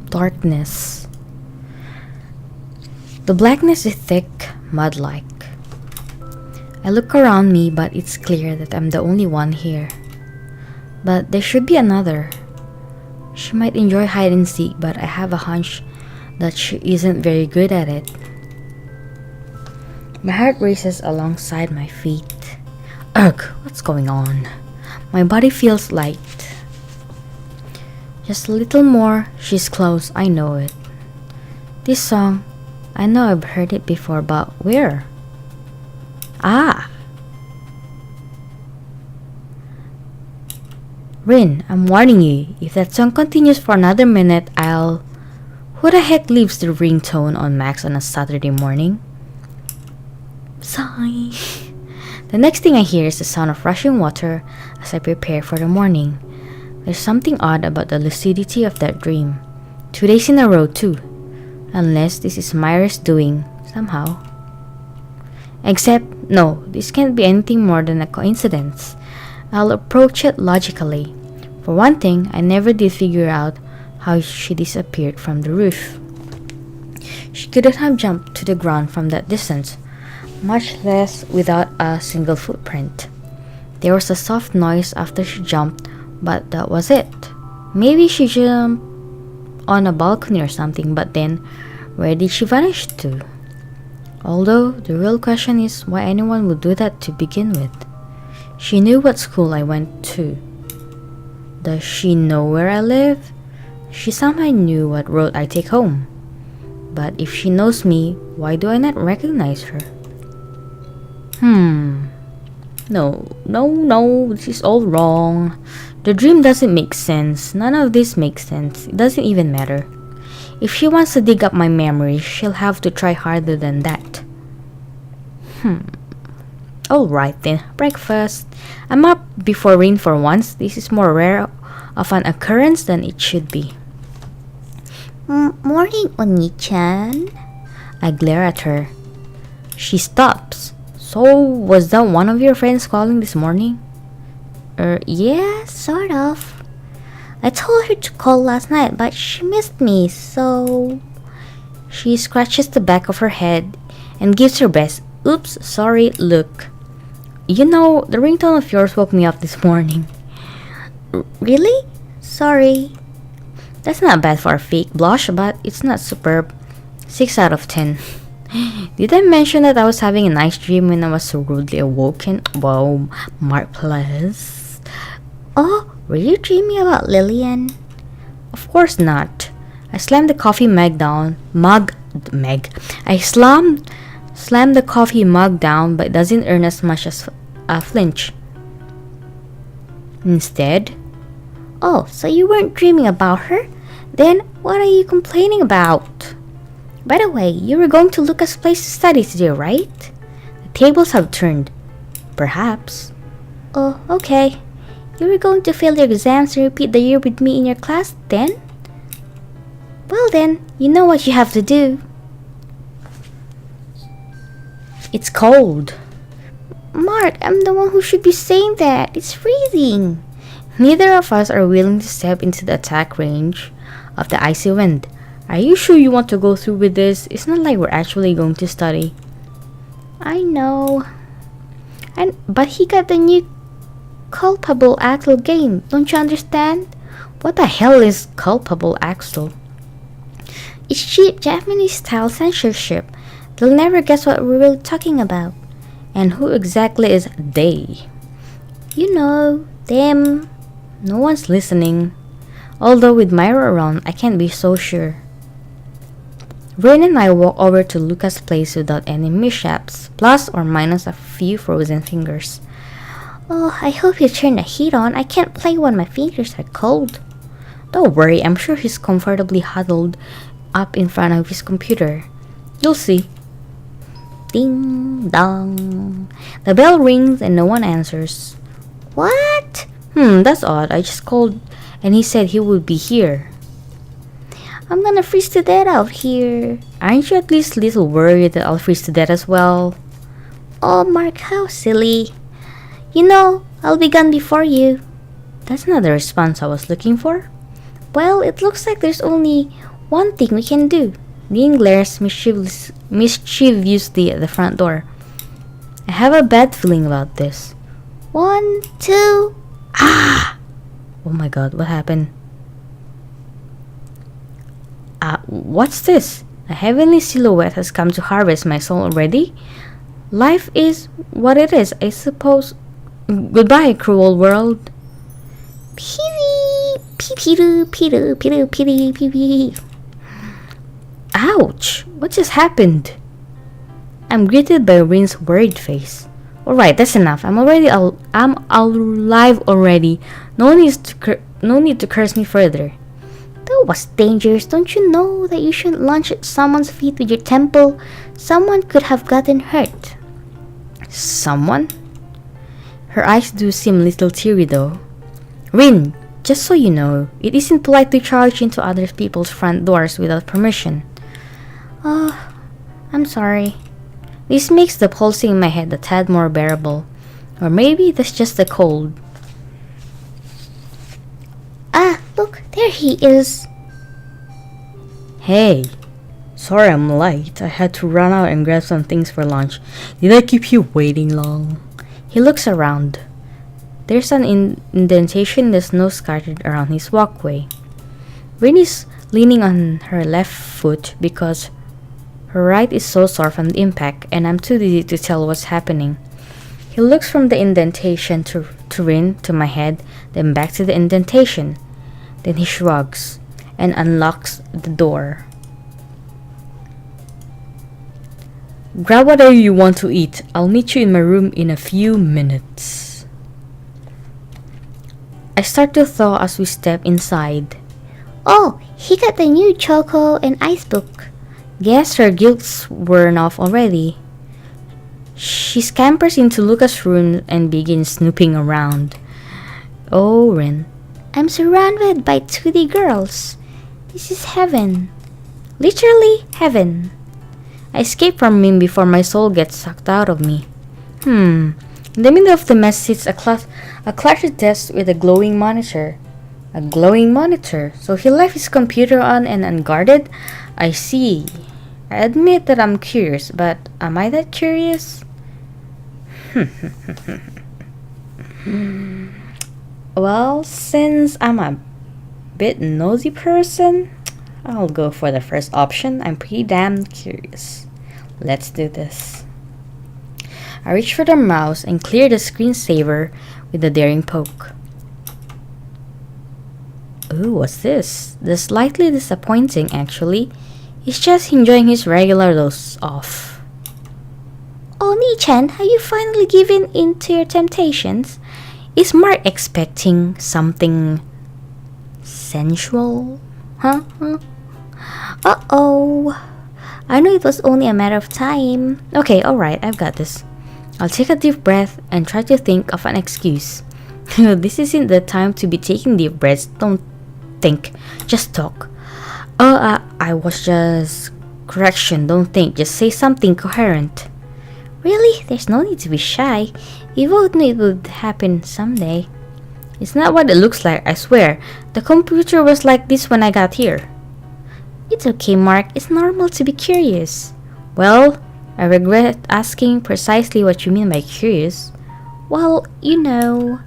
darkness. The blackness is thick, mud-like. I look around me, but it's clear that I'm the only one here. But there should be another. She might enjoy hide and seek, but I have a hunch that she isn't very good at it. My heart races alongside my feet. Ugh, what's going on? My body feels light. Just a little more, she's close, I know it. This song, I know I've heard it before, but where? Ah! Rin, I'm warning you, if that song continues for another minute, I'll... Who the heck leaves the ringtone on max on a Saturday morning? Sigh. The next thing I hear is the sound of rushing water as I prepare for the morning. There's something odd about the lucidity of that dream. 2 days in a row too. Unless this is Myra's doing, somehow. Except, no, this can't be anything more than a coincidence. I'll approach it logically. For one thing, I never did figure out how she disappeared from the roof. She couldn't have jumped to the ground from that distance, much less without a single footprint. There was a soft noise after she jumped, but that was it. Maybe she jumped on a balcony or something, but then where did she vanish to? Although the real question is why anyone would do that to begin with. She knew what school I went to. Does she know where I live? She somehow knew what road I take home. But if she knows me, why do I not recognize her? No, this is all wrong. The dream doesn't make sense. None of this makes sense. It doesn't even matter. If she wants to dig up my memory, she'll have to try harder than that. Alright then, breakfast. I'm up before rain for once. This is more rare of an occurrence than it should be. Morning, Oni-chan. I glare at her. She stops. So, was that one of your friends calling this morning? Yeah, sort of. I told her to call last night, but she missed me, so... She scratches the back of her head and gives her best oops, sorry look. You know, the ringtone of yours woke me up this morning. Really? Sorry. That's not bad for a fake blush, but it's not superb. 6 out of 10. Did I mention that I was having a nice dream when I was so rudely awoken? Wow, Mark plus. Oh, were you dreaming about Lillian? Of course not. I slammed the coffee mug down. I slammed the coffee mug down, but it doesn't earn as much as a flinch. Instead, oh, so you weren't dreaming about her? Then what are you complaining about? By the way, you were going to Lucas' place to study today, right? The tables have turned. Perhaps. Oh, okay. You were going to fail your exams and repeat the year with me in your class, then? Well then, you know what you have to do. It's cold. Mark, I'm the one who should be saying that. It's freezing. Neither of us are willing to step into the attack range of the icy wind. Are you sure you want to go through with this? It's not like we're actually going to study. I know. But he got the new culpable Axel game. Don't you understand? What the hell is culpable Axel? It's cheap Japanese style censorship. They'll never guess what we're really talking about. And who exactly is they? You know, them. No one's listening. Although with Myra around, I can't be so sure. Rin and I walk over to Lucas' place without any mishaps, plus or minus a few frozen fingers. Oh, I hope you turn the heat on. I can't play when my fingers are cold. Don't worry, I'm sure he's comfortably huddled up in front of his computer. You'll see. Ding dong. The bell rings and no one answers. What? That's odd. I just called and he said he would be here. I'm gonna freeze to death out here. Aren't you at least a little worried that I'll freeze to death as well? Oh, Mark, how silly. You know, I'll be gone before you. That's not the response I was looking for. Well, it looks like there's only One thing we can do. Dean glares mischievously at the front door. I have a bad feeling about this. 1, 2. Ah! Oh my god, what happened? What's this? A heavenly silhouette has come to harvest my soul already? Life is what it is, I suppose. Goodbye, cruel world. Pee-wee, pee-pee-doo, pee-doo, pee-doo, pee-dee, pee-wee. Ouch! What just happened? I'm greeted by Rin's worried face. Alright, that's enough. I'm alive already. No need to curse me further. That was dangerous. Don't you know that you shouldn't lunge at someone's feet with your temple? Someone could have gotten hurt. Someone? Her eyes do seem a little teary though. Rin, just so you know, it isn't polite to charge into other people's front doors without permission. Oh, I'm sorry. This makes the pulsing in my head a tad more bearable. Or maybe that's just the cold. Ah, look, there he is. Hey, sorry I'm late. I had to run out and grab some things for lunch. Did I keep you waiting long? He looks around. There's an indentation in the snow scattered around his walkway. Rin is leaning on her left foot because her right is so sore from the impact, and I'm too dizzy to tell what's happening. He looks from the indentation to Rin to my head, then back to the indentation. Then he shrugs and unlocks the door. Grab whatever you want to eat. I'll meet you in my room in a few minutes. I start to thaw as we step inside. Oh, he got the new Choco and Ice book. Guess her guilt's worn off already. She scampers into Lucas' room and begins snooping around. Oh, Rin. I'm surrounded by 2D girls. This is heaven. Literally heaven. I escape from him before my soul gets sucked out of me. In the middle of the mess sits a cluttered desk with a glowing monitor. A glowing monitor. So he left his computer on and unguarded? I see. I admit that I'm curious, but am I that curious? Well, since I'm a bit nosy person, I'll go for the first option. I'm pretty damn curious. Let's do this. I reach for the mouse and clear the screensaver with a daring poke. Ooh, what's this? That's slightly disappointing, actually. He's just enjoying his regular dose off. Oh, Ni-chan, have you finally given in to your temptations? Is Mark expecting something sensual? Huh? Uh-oh. I know it was only a matter of time. Okay, alright, I've got this. I'll take a deep breath and try to think of an excuse. This isn't the time to be taking deep breaths. Don't think, just talk. I was just... Correction, don't think, just say something coherent. Really? There's no need to be shy. We both knew it would happen someday. It's not what it looks like, I swear. The computer was like this when I got here. It's okay, Mark. It's normal to be curious. Well, I regret asking precisely what you mean by curious. Well, you know...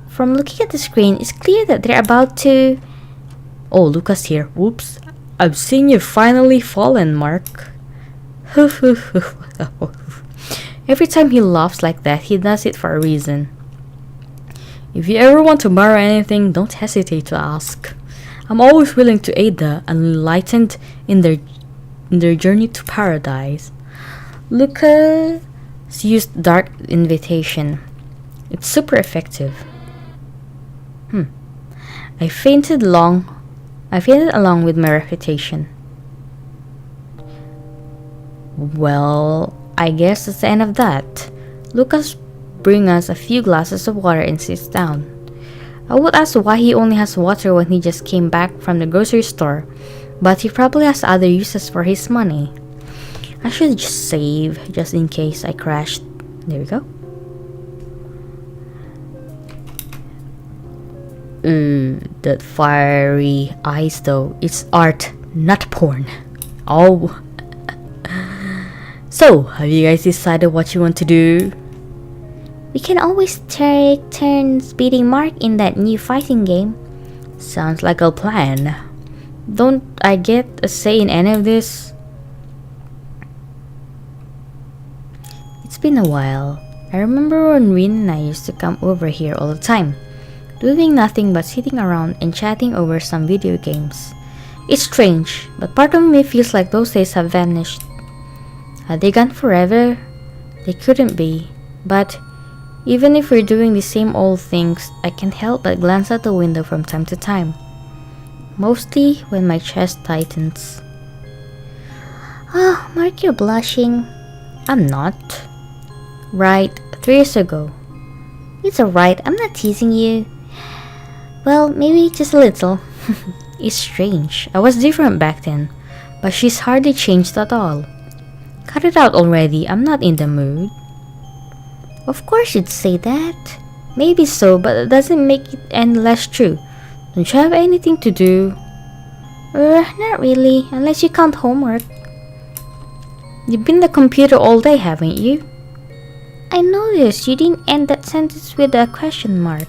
From looking at the screen, it's clear that they're about to... Oh, Lucas here. Whoops. I've seen you finally fallen, Mark. Every time he laughs like that, he does it for a reason. If you ever want to borrow anything, don't hesitate to ask. I'm always willing to aid the unenlightened in their journey to paradise. Lucas used dark invitation. It's super effective. I fainted along with my reputation. Well, I guess that's the end of that. Lucas brings us a few glasses of water and sits down. I would ask why he only has water when he just came back from the grocery store, but he probably has other uses for his money. I should just save, just in case I crashed. There we go. That fiery eyes though, it's art, not porn. Oh. So, have you guys decided what you want to do? We can always take turns beating Mark in that new fighting game. Sounds like a plan. Don't I get a say in any of this? It's been a while. I remember when Rin and I used to come over here all the time, doing nothing but sitting around and chatting over some video games. It's strange, but part of me feels like those days have vanished. Are they gone forever? They couldn't be. But even if we're doing the same old things, I can't help but glance out the window from time to time. Mostly when my chest tightens. Oh, Mark, you're blushing. I'm not. Right, 3 years ago. It's alright, I'm not teasing you. Well, maybe just a little. It's strange. I was different back then, but she's hardly changed at all. Cut it out already, I'm not in the mood. Of course you'd say that. Maybe so, but it doesn't make it any less true. Don't you have anything to do? Not really, unless you count homework. You've been on the computer all day, haven't you? I noticed you didn't end that sentence with a question mark.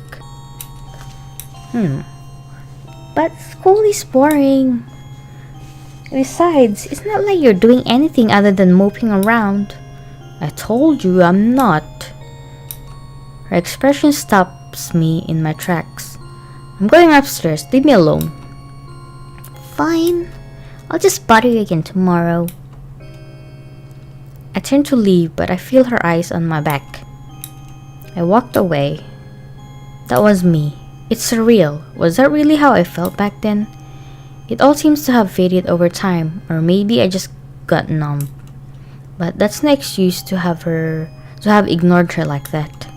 But school is boring. Besides, it's not like you're doing anything other than moping around. I told you I'm not. Her expression stops me in my tracks. I'm going upstairs, leave me alone. Fine. I'll just bother you again tomorrow. I turn to leave, but I feel her eyes on my back. I walked away. That was me. It's surreal. Was that really how I felt back then? It all seems to have faded over time, or maybe I just got numb. But that's no excuse to have ignored her like that.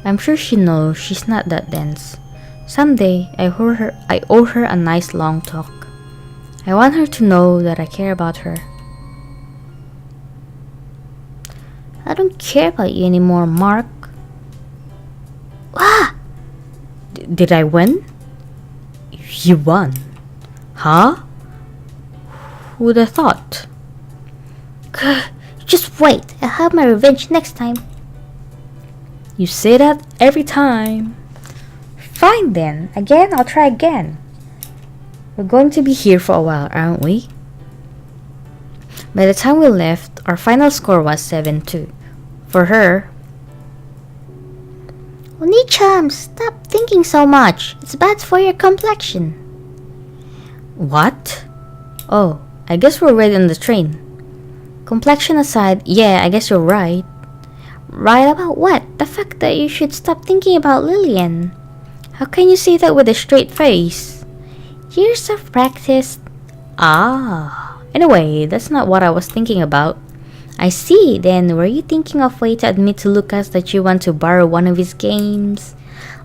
I'm sure she knows she's not that dense. Someday, I owe her a nice long talk. I want her to know that I care about her. I don't care about you anymore, Mark. Ah! Did I win? You won. Huh? Who'd have thought? Just wait. I'll have my revenge next time. You say that every time. Fine then. Again, I'll try again. We're going to be here for a while, aren't we? By the time we left, our final score was 7-2. For her. Oni-cham, stop thinking so much. It's bad for your complexion. What? Oh, I guess we're right on the train. Complexion aside, yeah, I guess you're right. Right about what? The fact that you should stop thinking about Lillian. How can you say that with a straight face? Years of practice. Ah. Anyway, that's not what I was thinking about. I see. Then were you thinking of way to admit to Lucas that you want to borrow one of his games?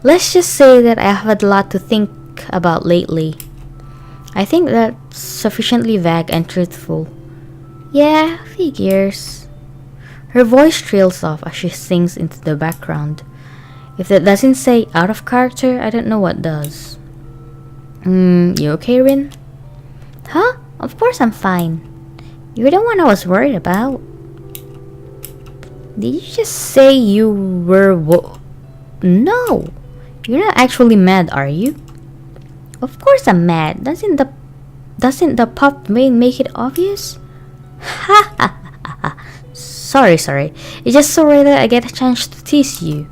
Let's just say that I have had a lot to think about lately. I think that's sufficiently vague and truthful. Yeah, figures. Her voice trails off as she sings into the background. If that doesn't say out of character, I don't know what does. You okay, Rin? Huh? Of course I'm fine. You're the one I was worried about. Did you just say you were No! You're not actually mad, are you? Of course I'm mad. Doesn't the puffed vein make it obvious? Ha ha ha ha. Sorry. It's just so rare that I get a chance to tease you.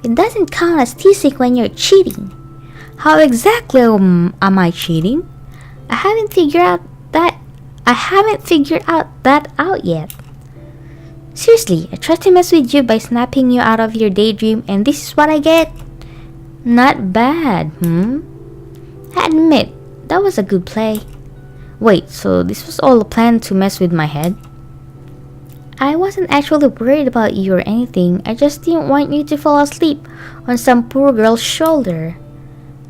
It doesn't count as teasing when you're cheating. How exactly am I cheating? I haven't figured that out yet. Seriously, I tried to mess with you by snapping you out of your daydream, and this is what I get. Not bad, I admit, that was a good play. Wait, so this was all a plan to mess with my head? I wasn't actually worried about you or anything. I just didn't want you to fall asleep on some poor girl's shoulder.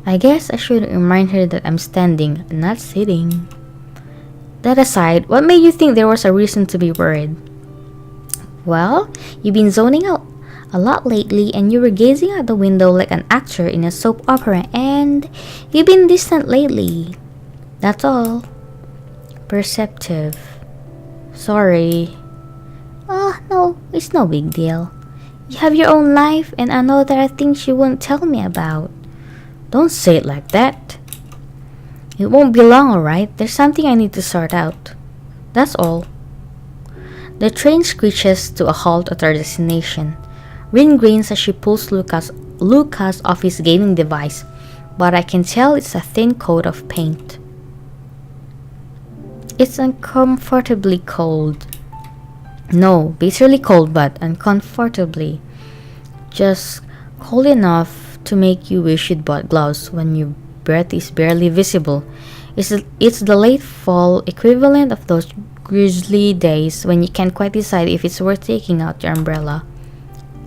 I guess I should remind her that I'm standing, not sitting. That aside, what made you think there was a reason to be worried? Well, you've been zoning out a lot lately, and you were gazing out the window like an actor in a soap opera, and you've been distant lately. That's all. Perceptive. Sorry. Oh, no, it's no big deal. You have your own life, and I know there are things you won't tell me about. Don't say it like that. It won't be long, alright? There's something I need to sort out. That's all. The train screeches to a halt at our destination. Rin grins as she pulls Lucas off his gaming device, but I can tell it's a thin coat of paint. It's uncomfortably cold. No, bitterly cold, but uncomfortably. Just cold enough to make you wish you'd bought gloves when your breath is barely visible. It's the late fall equivalent of those grisly days when you can't quite decide if it's worth taking out your umbrella.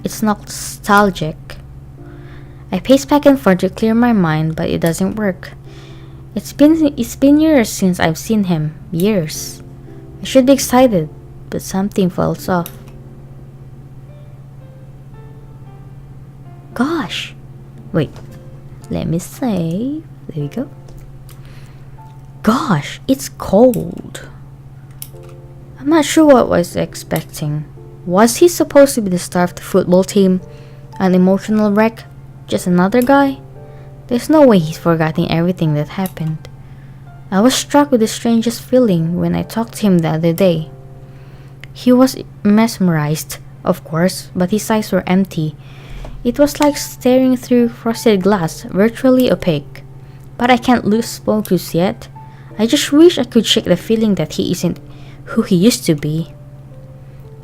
It's nostalgic. I pace back and forth to clear my mind, but it doesn't work. It's been years since I've seen him. Years. I should be excited, but something falls off. Gosh. Wait. Let me save. There we go. Gosh, it's cold. I'm not sure what I was expecting. Was he supposed to be the star of the football team? An emotional wreck? Just another guy? There's no way he's forgotten everything that happened. I was struck with the strangest feeling when I talked to him the other day. He was mesmerized, of course, but his eyes were empty. It was like staring through frosted glass, virtually opaque. But I can't lose focus yet. I just wish I could shake the feeling that he isn't who he used to be.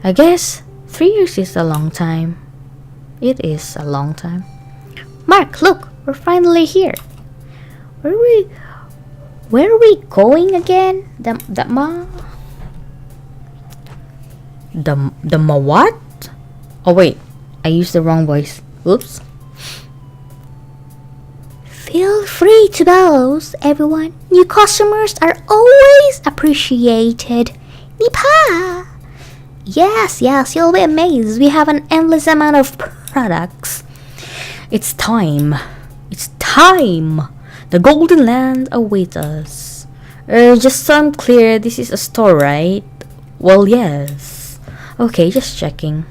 I guess 3 years is a long time. It is a long time. Mark, look, we're finally here. Where are we going again? The what? Oh wait, I used the wrong voice. Oops. Feel free to bows, everyone. New customers are always appreciated. Nipa! Yes, you'll be amazed. We have an endless amount of products. It's time. It's time. The Golden Land awaits us. Just so I'm clear, this is a store, right? Well, yes. Okay, just checking.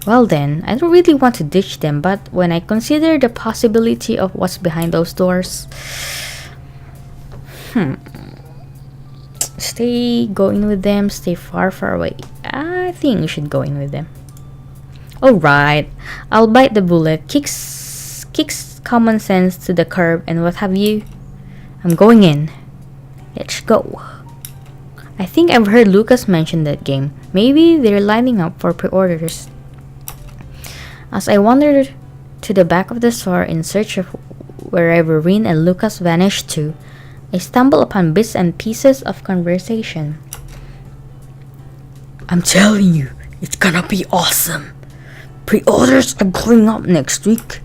Well then, I don't really want to ditch them, but when I consider the possibility of what's behind those doors... Stay going with them, stay far away. I think we should go in with them. Alright, I'll bite the bullet, kicks common sense to the curb and what have you. I'm going in. Let's go. I think I've heard Lucas mention that game. Maybe they're lining up for pre-orders. As I wandered to the back of the store in search of wherever Rin and Lucas vanished to, I stumbled upon bits and pieces of conversation. I'm telling you, it's gonna be awesome. Pre-orders are going up next week.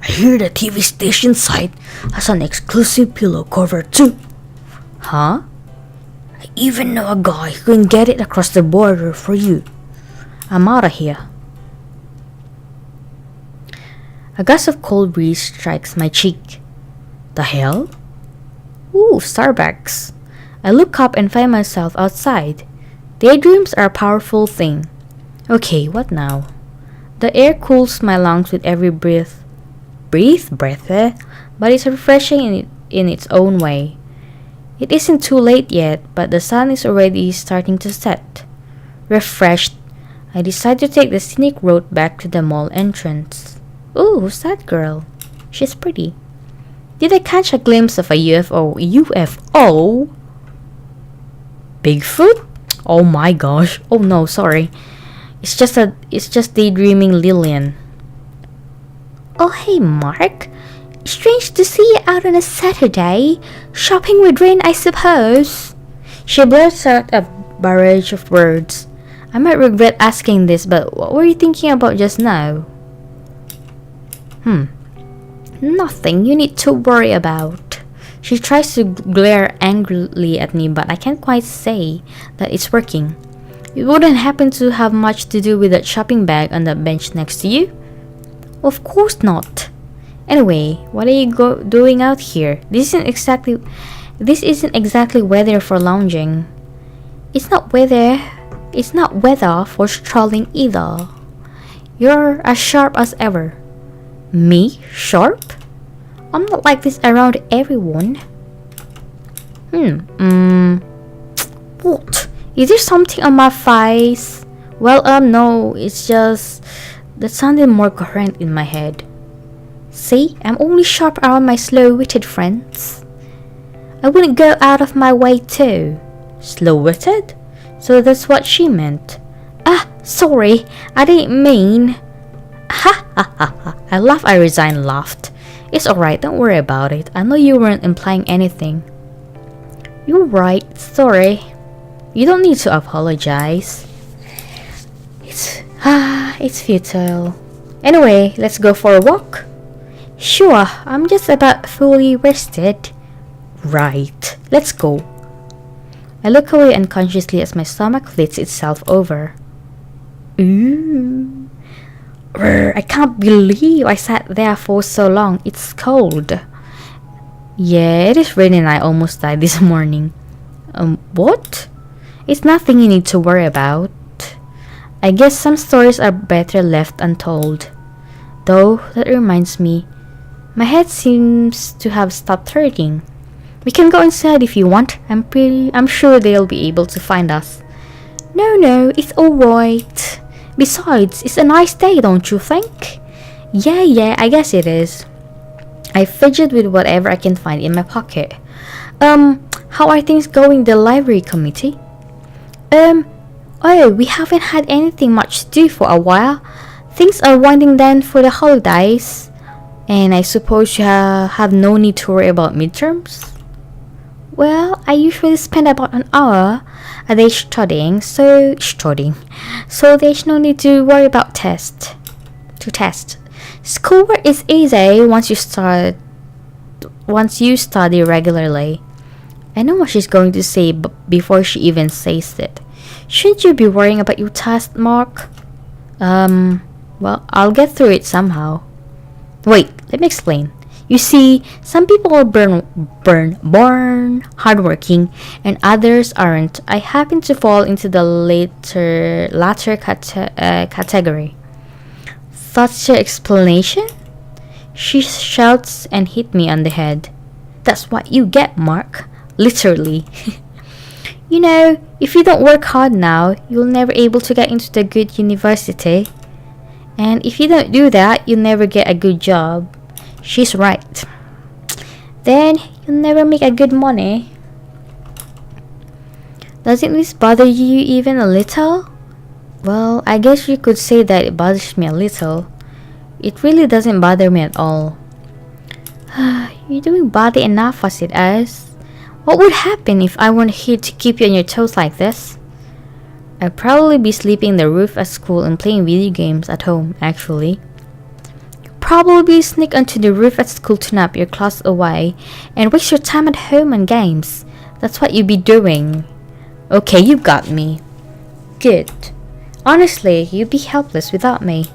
I hear the TV station site has an exclusive pillow cover too. Huh? I even know a guy who can get it across the border for you. I'm out of here. A gust of cold breeze strikes my cheek. The hell? Ooh, Starbucks. I look up and find myself outside. Daydreams are a powerful thing. Okay, what now? The air cools my lungs with every breath, but it's refreshing in its own way. It isn't too late yet, but the sun is already starting to set. Refreshed, I decide to take the scenic road back to the mall entrance. Ooh, who's that girl? She's pretty. Did I catch a glimpse of a UFO? UFO? Bigfoot? Oh my gosh. Oh no, sorry. It's just daydreaming Lillian. Oh hey Mark. Strange to see you out on a Saturday. Shopping with Rain, I suppose. She blurts out a barrage of words. I might regret asking this, but what were you thinking about just now? Nothing you need to worry about. She tries to glare angrily at me, but I can't quite say that it's working. You wouldn't happen to have much to do with that shopping bag on the bench next to you? Of course not. Anyway, what are you doing out here? This isn't exactly weather for lounging. It's not weather for strolling either. You're as sharp as ever. Me? Sharp? I'm not like this around everyone. What? Is there something on my face? Well, no, it's just that sounded more coherent in my head. See, I'm only sharp around my slow-witted friends. I wouldn't go out of my way too. Slow-witted? So that's what she meant. Sorry, I didn't mean. Ha ha ha ha. I resigned, laughed. It's alright, don't worry about it. I know you weren't implying anything. You're right, sorry. You don't need to apologize. It's futile. Anyway, let's go for a walk. Sure, I'm just about fully rested. Right, let's go. I look away unconsciously as my stomach flits itself over. Ooh. I can't believe I sat there for so long. It's cold. Yeah, it is raining. I almost died this morning. What? It's nothing you need to worry about. I guess some stories are better left untold. Though, that reminds me, my head seems to have stopped hurting. We can go inside if you want. I'm sure they'll be able to find us. No, it's alright. Besides, it's a nice day, don't you think? Yeah, I guess it is. I fidget with whatever I can find in my pocket. How are things going the library committee? We haven't had anything much to do for a while. Things are winding down for the holidays. And I suppose you have no need to worry about midterms? Well, I usually spend about an hour a day studying, so there's no need to worry about test. Schoolwork is easy once you study regularly. I know what she's going to say before she even says it. Shouldn't you be worrying about your test, Mark? Well, I'll get through it somehow. Wait, let me explain. You see, some people are born hardworking, and others aren't. I happen to fall into the latter category. That's your explanation? She shouts and hit me on the head. That's what you get, Mark. Literally. You know, if you don't work hard now, you'll never able to get into the good university. And if you don't do that, you'll never get a good job. She's right. Then you'll never make a good money. Doesn't this bother you even a little? Well, I guess you could say that it bothers me a little. It really doesn't bother me at all. You're doing badly enough as it is. What would happen if I weren't here to keep you on your toes like this? I'd probably be sleeping on the roof at school and playing video games at home, actually. Probably sneak onto the roof at school to nap your class away and waste your time at home on games. That's what you'd be doing. Okay, you got me. Good. Honestly, you'd be helpless without me.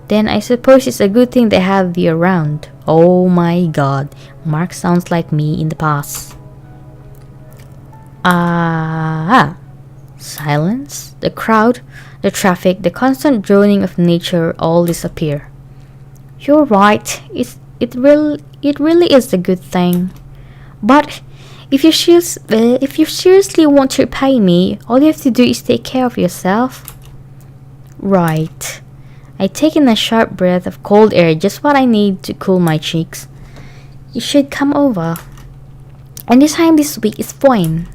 Then I suppose it's a good thing they have you around. Oh my god, Mark sounds like me in the past. Silence, the crowd, the traffic, the constant droning of nature all disappear. You're right, it really is a good thing. But if you seriously want to repay me, all you have to do is take care of yourself. Right. I take in a sharp breath of cold air, just what I need to cool my cheeks. You should come over. Anytime this week is fine.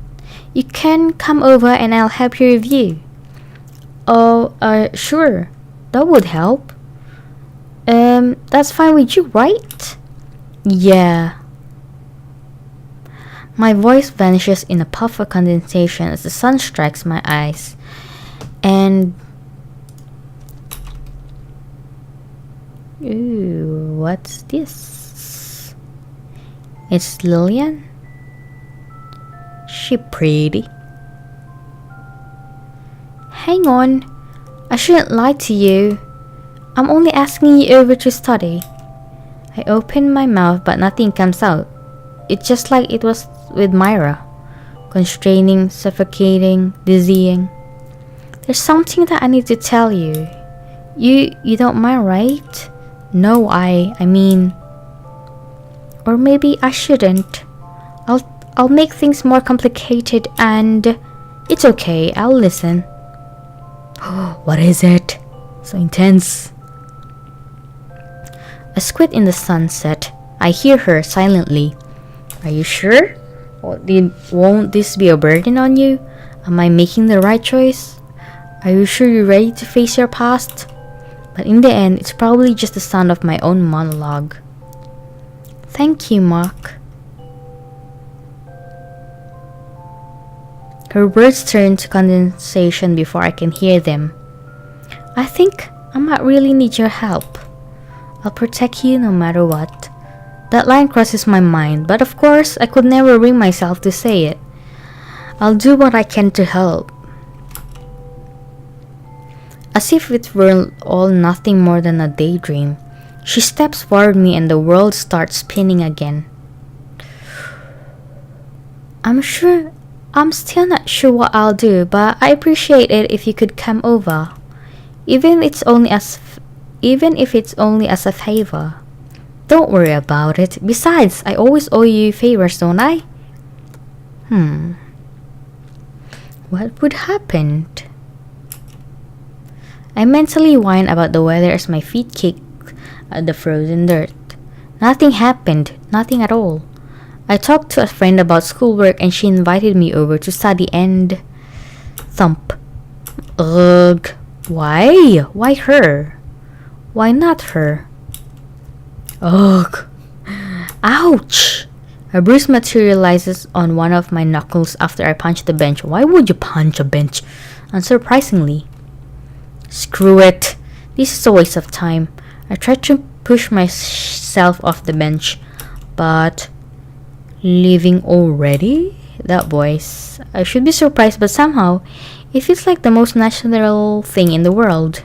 You can come over and I'll help you review. Oh, sure. That would help. That's fine with you, right? Yeah. My voice vanishes in a puff of condensation as the sun strikes my eyes. And... ooh, what's this? It's Lillian? She pretty? Hang on. I shouldn't lie to you. I'm only asking you over to study. I open my mouth but nothing comes out. It's just like it was with Myra. Constraining, suffocating, dizzying. There's something that I need to tell you. You don't mind, right? No, I mean... Or maybe I shouldn't. I'll make things more complicated and... It's okay, I'll listen. What is it? So intense. A squid in the sunset. I hear her silently. Are you sure? Won't this be a burden on you? Am I making the right choice? Are you sure you're ready to face your past? But in the end, it's probably just the sound of my own monologue. Thank you, Mark. Her words turn to condensation before I can hear them. I think I might really need your help. I'll protect you no matter what. That line crosses my mind, but of course I could never bring myself to say it. I'll do what I can to help. As if it were all nothing more than a daydream, she steps forward me and the world starts spinning again. I'm still not sure what I'll do, but I appreciate it if you could come over. Even if it's only as a favor. Don't worry about it. Besides, I always owe you favors, don't I? What would happen? I mentally whine about the weather as my feet kick at the frozen dirt. Nothing happened. Nothing at all. I talked to a friend about schoolwork and she invited me over to study and... Thump. Ugh. Why? Why her? Why not her? Ugh. Ouch! A bruise materializes on one of my knuckles after I punch the bench. Why would you punch a bench? Unsurprisingly. Screw it. This is a waste of time. I tried to push myself off the bench, but... Leaving already? That voice. I should be surprised, but somehow, it feels like the most natural thing in the world.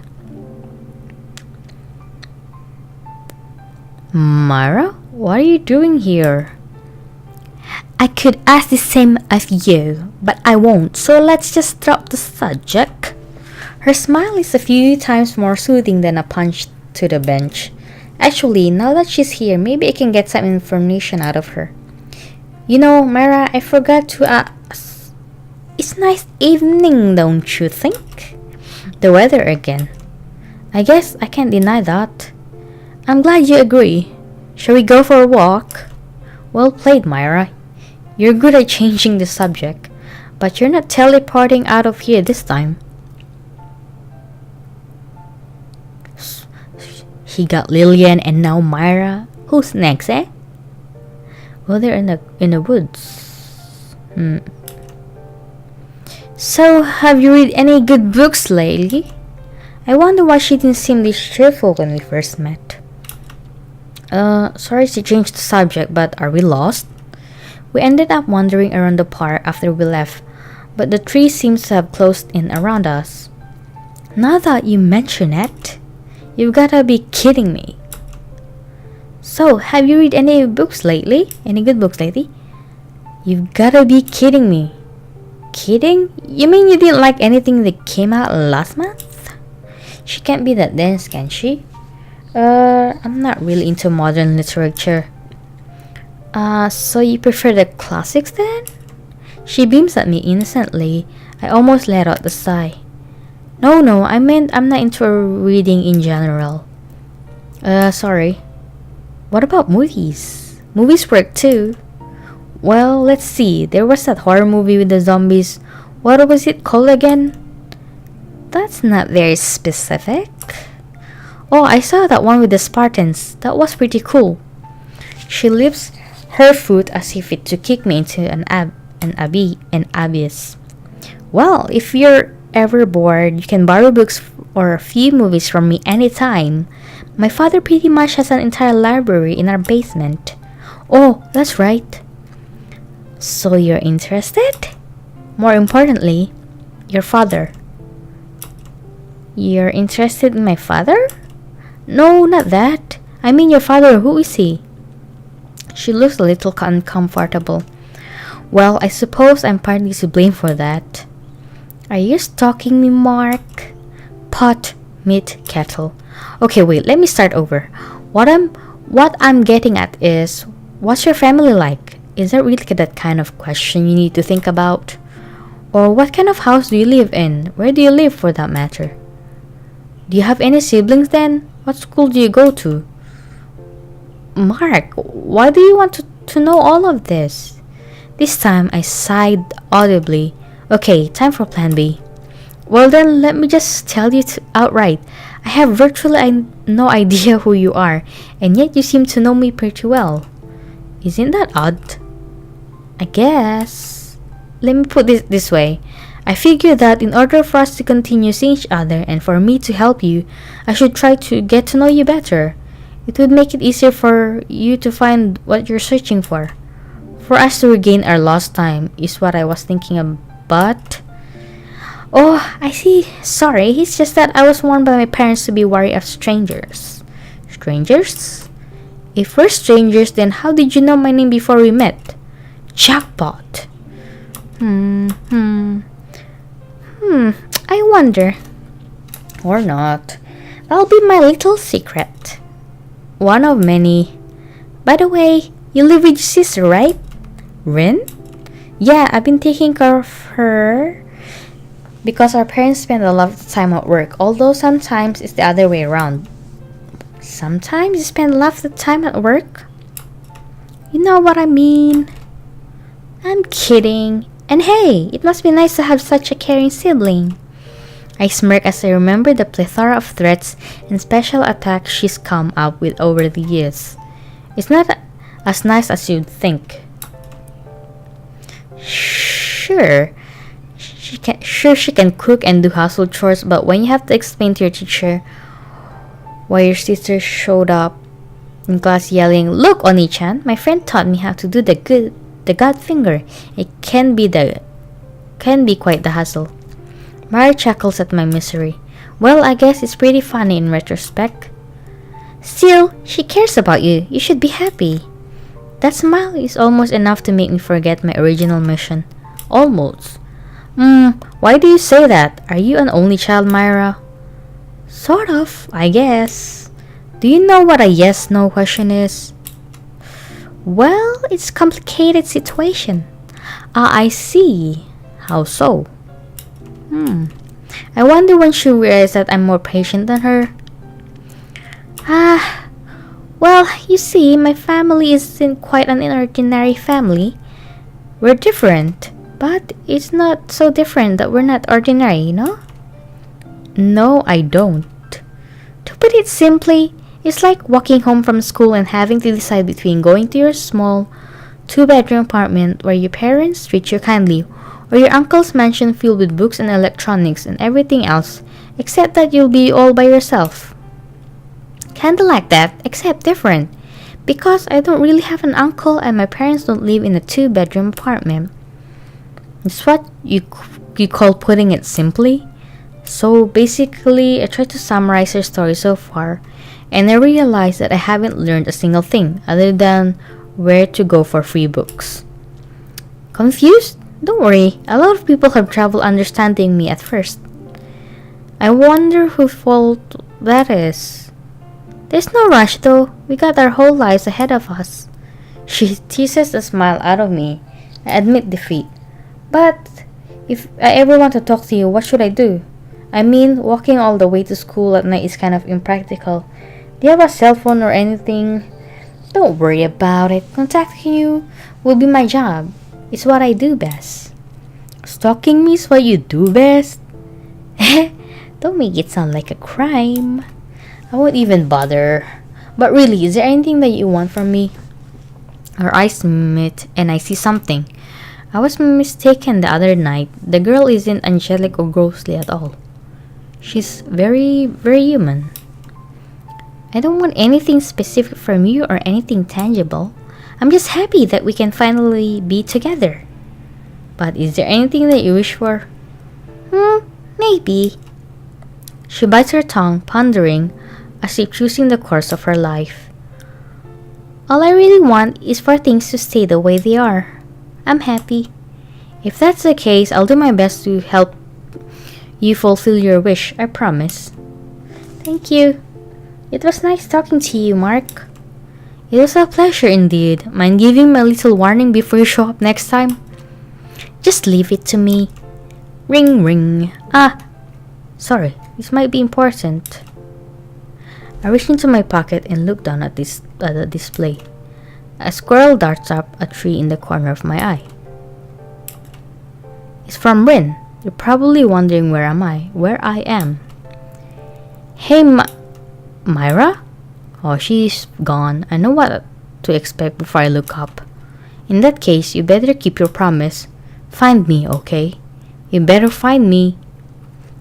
Myra? What are you doing here? I could ask the same of you, but I won't, so let's just drop the subject. Her smile is a few times more soothing than a punch to the bench. Actually, now that she's here, maybe I can get some information out of her. You know, Myra, I forgot to ask. It's nice evening, don't you think? The weather again. I guess I can't deny that. I'm glad you agree. Shall we go for a walk? Well played, Myra. You're good at changing the subject, but you're not teleporting out of here this time. He got Lillian and now Myra. Who's next, eh? Well, they're in the woods. So, have you read any good books lately? I wonder why she didn't seem this cheerful when we first met. Sorry to change the subject, but are we lost? We ended up wandering around the park after we left, but the tree seems to have closed in around us. Now that you mention it, you've gotta be kidding me. So, have you read any books lately? Any good books lately? You've gotta be kidding me. Kidding? You mean you didn't like anything that came out last month? She can't be that dense, can she? I'm not really into modern literature. So you prefer the classics then? She beams at me innocently. I almost let out the sigh. No, I meant I'm not into reading in general. Sorry. What about movies? Movies work too. Well, let's see. There was that horror movie with the zombies. What was it called again? That's not very specific. Oh, I saw that one with the Spartans. That was pretty cool. She lifts her foot as if it to kick me into an abyss. Well, if you're ever bored, you can borrow books or a few movies from me anytime. My father pretty much has an entire library in our basement. Oh, that's right. So you're interested? More importantly, your father. You're interested in my father? No, not that. I mean your father, who is he? She looks a little uncomfortable. Well, I suppose I'm partly to blame for that. Are you stalking me, Mark? Pot, meat, kettle. Okay, wait, let me start over. What I'm getting at is, what's your family like? Is that really that kind of question you need to think about? Or what kind of house do you live in? Where do you live, for that matter? Do you have any siblings then? What school do you go to? Mark, why do you want to know all of this? This time I sighed audibly. Okay, time for plan B. Well then, let me just tell you outright. I have virtually no idea who you are, and yet you seem to know me pretty well. Isn't that odd? I guess. Let me put it this way. I figure that in order for us to continue seeing each other and for me to help you, I should try to get to know you better. It would make it easier for you to find what you're searching for. For us to regain our lost time is what I was thinking of, but... Oh, I see. Sorry, it's just that I was warned by my parents to be wary of strangers. Strangers? If we're strangers, then how did you know my name before we met? Jackpot. I wonder. Or not. That'll be my little secret. One of many. By the way, you live with your sister, right? Rin? Yeah, I've been taking care of her because our parents spend a lot of time at work, although sometimes it's the other way around. Sometimes you spend a lot of the time at work? You know what I mean. I'm kidding. And hey, it must be nice to have such a caring sibling. I smirk as I remember the plethora of threats and special attacks she's come up with over the years. It's not as nice as you'd think. Sure, she can cook and do household chores, but when you have to explain to your teacher why your sister showed up in class yelling, "Look, Oni-chan, my friend taught me how to do the god finger," it can be quite the hassle. Mari chuckles at my misery. Well, I guess it's pretty funny in retrospect. Still, she cares about you. You should be happy. That smile is almost enough to make me forget my original mission. Almost. Why do you say that? Are you an only child, Myra? Sort of, I guess. Do you know what a yes-no question is? Well, it's a complicated situation. I see. How so? I wonder when she'll realize that I'm more patient than her. Well, you see, my family isn't quite an ordinary family. We're different, but it's not so different that we're not ordinary, you know? No, I don't. To put it simply, it's like walking home from school and having to decide between going to your small, two-bedroom apartment where your parents treat you kindly, or your uncle's mansion filled with books and electronics and everything else, except that you'll be all by yourself. Kinda like that, except different, because I don't really have an uncle and my parents don't live in a two-bedroom apartment. It's what you call putting it simply. So basically, I tried to summarize her story so far, and I realized that I haven't learned a single thing other than where to go for free books. Confused? Don't worry, a lot of people have trouble understanding me at first. I wonder whose fault that is. There's no rush though, we got our whole lives ahead of us. She teases a smile out of me. I admit defeat. But if I ever want to talk to you, what should I do? I mean, walking all the way to school at night is kind of impractical. Do you have a cell phone or anything? Don't worry about it. Contacting you will be my job. It's what I do best. Stalking me is what you do best? Don't make it sound like a crime. I won't even bother. But really, is there anything that you want from me? Our eyes meet and I see something. I was mistaken the other night. The girl isn't angelic or ghostly at all. She's very, very human. I don't want anything specific from you or anything tangible. I'm just happy that we can finally be together. But is there anything that you wish for? Maybe. She bites her tongue, pondering, as if choosing the course of her life. All I really want is for things to stay the way they are. I'm happy. If that's the case, I'll do my best to help you fulfill your wish, I promise. Thank you. It was nice talking to you, Mark. It was a pleasure indeed. Mind giving me a little warning before you show up next time? Just leave it to me. Ring ring. Sorry, this might be important. I reach into my pocket and look down at the display. A squirrel darts up a tree in the corner of my eye. It's from Rin. You're probably wondering where I am. Hey, Myra? Oh, she's gone. I know what to expect before I look up. In that case, you better keep your promise. Find me, okay? You better find me.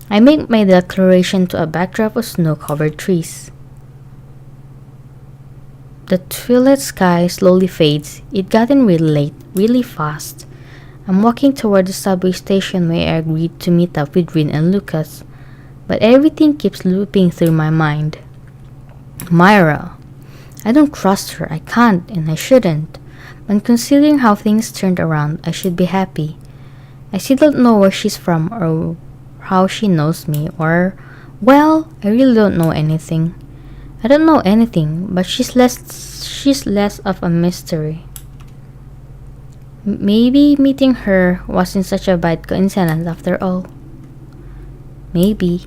I make my declaration to a backdrop of snow-covered trees. The twilight sky slowly fades. It gotten really late, really fast. I'm walking toward the subway station where I agreed to meet up with Rin and Lucas, but everything keeps looping through my mind. Myra. I don't trust her. I can't, and I shouldn't. When considering how things turned around, I should be happy. I still don't know where she's from or how she knows me or, well, I really don't know anything. I don't know anything, but she's less of a mystery. Maybe meeting her wasn't such a bad coincidence after all. Maybe.